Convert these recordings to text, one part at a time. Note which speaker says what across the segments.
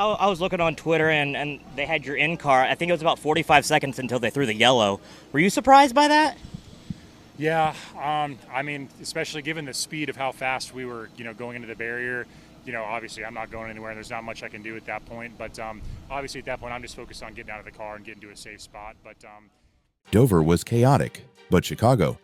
Speaker 1: I was looking on Twitter and they had your in car. I think it was about 45 seconds until they threw the yellow. Were you surprised by that?
Speaker 2: Yeah, I mean, especially given the speed of how fast we were, going into the barrier. Obviously I'm not going anywhere and there's not much I can do at that point. But obviously at that point I'm just focused on getting out of the car and getting to a safe spot. But
Speaker 3: Dover was chaotic, but Chicago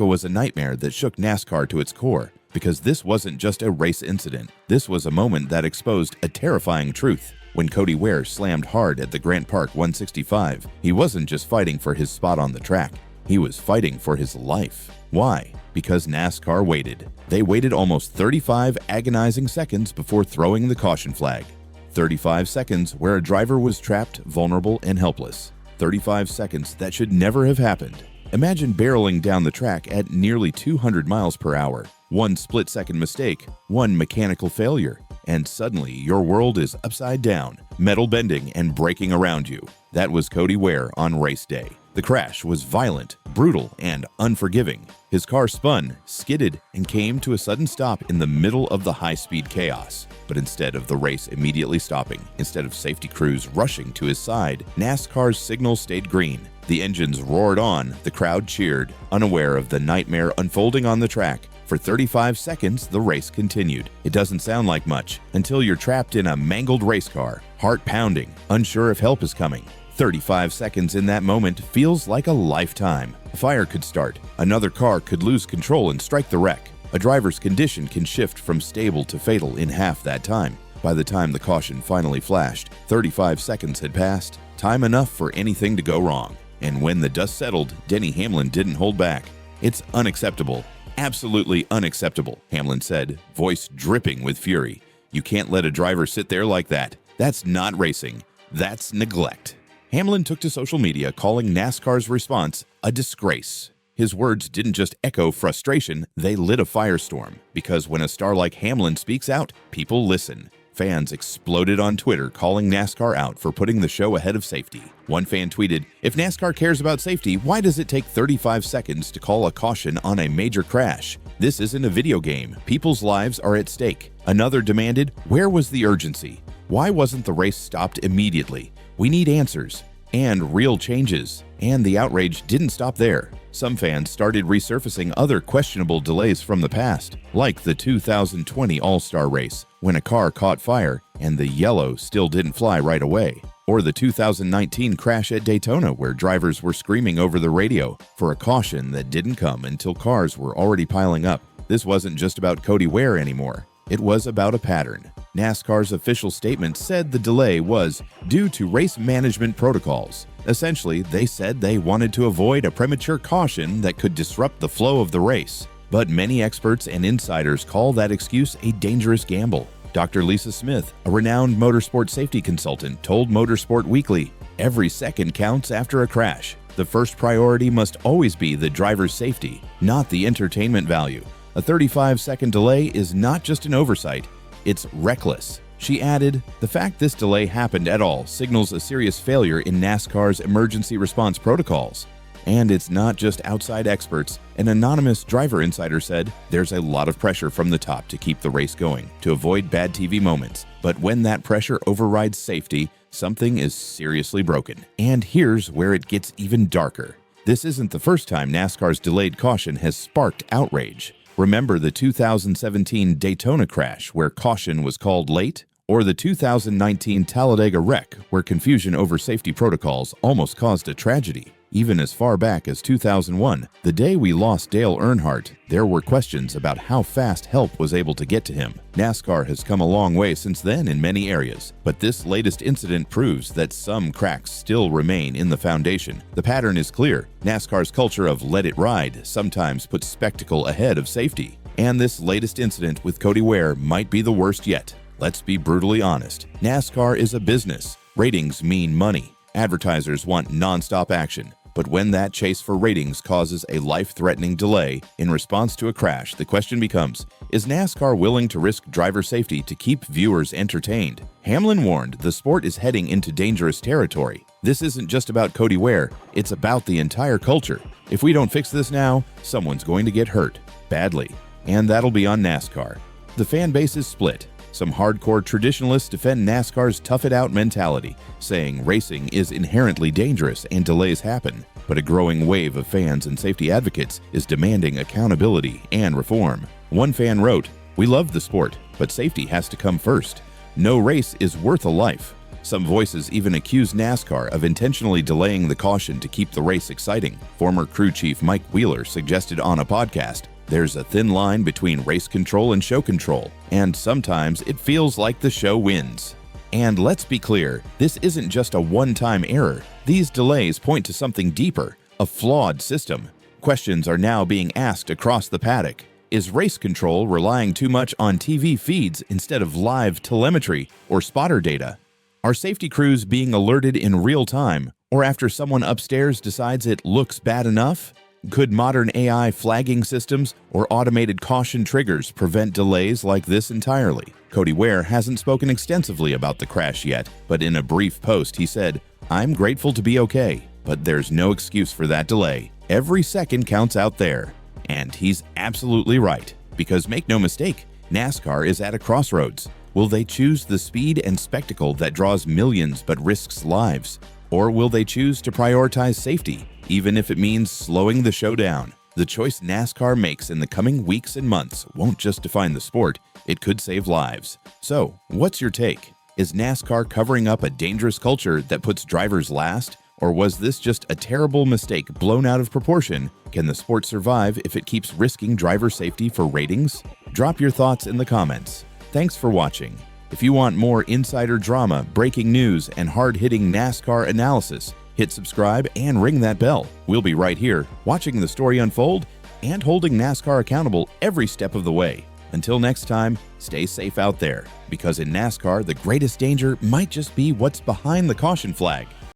Speaker 3: was a nightmare that shook NASCAR to its core, because this wasn't just a race incident. This was a moment that exposed a terrifying truth. When Cody Ware slammed hard at the Grant Park 165, he wasn't just fighting for his spot on the track. He was fighting for his life. Why? Because NASCAR waited. They waited almost 35 agonizing seconds before throwing the caution flag. 35 seconds where a driver was trapped, vulnerable, and helpless. 35 seconds that should never have happened. Imagine barreling down the track at nearly 200 miles per hour. One split-second mistake, one mechanical failure, and suddenly your world is upside down, metal bending and breaking around you. That was Cody Ware on race day. The crash was violent, brutal, and unforgiving. His car spun, skidded, and came to a sudden stop in the middle of the high-speed chaos. But instead of the race immediately stopping, instead of safety crews rushing to his side, NASCAR's signal stayed green. The engines roared on, the crowd cheered, unaware of the nightmare unfolding on the track. For 35 seconds, the race continued. It doesn't sound like much until you're trapped in a mangled race car, heart pounding, unsure if help is coming. 35 seconds in that moment feels like a lifetime. A fire could start, another car could lose control and strike the wreck. A driver's condition can shift from stable to fatal in half that time. By the time the caution finally flashed, 35 seconds had passed, time enough for anything to go wrong. And when the dust settled, Denny Hamlin didn't hold back. "It's unacceptable. Absolutely unacceptable," Hamlin said, voice dripping with fury. "You can't let a driver sit there like that. That's not racing. That's neglect." Hamlin took to social media, calling NASCAR's response a disgrace. His words didn't just echo frustration, they lit a firestorm. Because when a star like Hamlin speaks out, people listen. Fans exploded on Twitter, calling NASCAR out for putting the show ahead of safety. One fan tweeted, "If NASCAR cares about safety, why does it take 35 seconds to call a caution on a major crash? This isn't a video game. People's lives are at stake." Another demanded, "Where was the urgency? Why wasn't the race stopped immediately? We need answers and real changes." And the outrage didn't stop there. Some fans started resurfacing other questionable delays from the past, like the 2020 All-Star race, when a car caught fire and the yellow still didn't fly right away. Or the 2019 crash at Daytona, where drivers were screaming over the radio for a caution that didn't come until cars were already piling up. This wasn't just about Cody Ware anymore. It was about a pattern. NASCAR's official statement said the delay was due to race management protocols. Essentially, they said they wanted to avoid a premature caution that could disrupt the flow of the race. But many experts and insiders call that excuse a dangerous gamble. Dr. Lisa Smith, a renowned motorsport safety consultant, told Motorsport Weekly, "Every second counts after a crash. The first priority must always be the driver's safety, not the entertainment value. A 35-second delay is not just an oversight, it's reckless." She added, "The fact this delay happened at all signals a serious failure in NASCAR's emergency response protocols." And it's not just outside experts. An anonymous driver insider said, "There's a lot of pressure from the top to keep the race going, to avoid bad TV moments. But when that pressure overrides safety, something is seriously broken." And here's where it gets even darker. This isn't the first time NASCAR's delayed caution has sparked outrage. Remember the 2017 Daytona crash where caution was called late? Or the 2019 Talladega wreck where confusion over safety protocols almost caused a tragedy? Even as far back as 2001, the day we lost Dale Earnhardt, there were questions about how fast help was able to get to him. NASCAR has come a long way since then in many areas, but this latest incident proves that some cracks still remain in the foundation. The pattern is clear. NASCAR's culture of "let it ride" sometimes puts spectacle ahead of safety. And this latest incident with Cody Ware might be the worst yet. Let's be brutally honest. NASCAR is a business. Ratings mean money. Advertisers want nonstop action. But when that chase for ratings causes a life-threatening delay in response to a crash, the question becomes, is NASCAR willing to risk driver safety to keep viewers entertained? Hamlin warned the sport is heading into dangerous territory. This isn't just about Cody Ware, it's about the entire culture. If we don't fix this now, someone's going to get hurt, badly. And that'll be on NASCAR. The fan base is split. Some hardcore traditionalists defend NASCAR's tough-it-out mentality, saying racing is inherently dangerous and delays happen. But a growing wave of fans and safety advocates is demanding accountability and reform. One fan wrote, "We love the sport, but safety has to come first. No race is worth a life." Some voices even accuse NASCAR of intentionally delaying the caution to keep the race exciting. Former crew chief Mike Wheeler suggested on a podcast, "There's a thin line between race control and show control, and sometimes it feels like the show wins." And let's be clear, this isn't just a one-time error. These delays point to something deeper, a flawed system. Questions are now being asked across the paddock. Is race control relying too much on TV feeds instead of live telemetry or spotter data? Are safety crews being alerted in real time, or after someone upstairs decides it looks bad enough? Could modern AI flagging systems or automated caution triggers prevent delays like this entirely? Cody Ware hasn't spoken extensively about the crash yet, but in a brief post he said, "I'm grateful to be okay, but there's no excuse for that delay. Every second counts out there." And he's absolutely right, because make no mistake, NASCAR is at a crossroads. Will they choose the speed and spectacle that draws millions but risks lives? Or will they choose to prioritize safety, even if it means slowing the show down? The choice NASCAR makes in the coming weeks and months won't just define the sport, it could save lives. So, what's your take? Is NASCAR covering up a dangerous culture that puts drivers last? Or was this just a terrible mistake blown out of proportion? Can the sport survive if it keeps risking driver safety for ratings? Drop your thoughts in the comments. Thanks for watching. If you want more insider drama, breaking news, and hard-hitting NASCAR analysis, hit subscribe and ring that bell. We'll be right here, watching the story unfold and holding NASCAR accountable every step of the way. Until next time, stay safe out there, because in NASCAR, the greatest danger might just be what's behind the caution flag.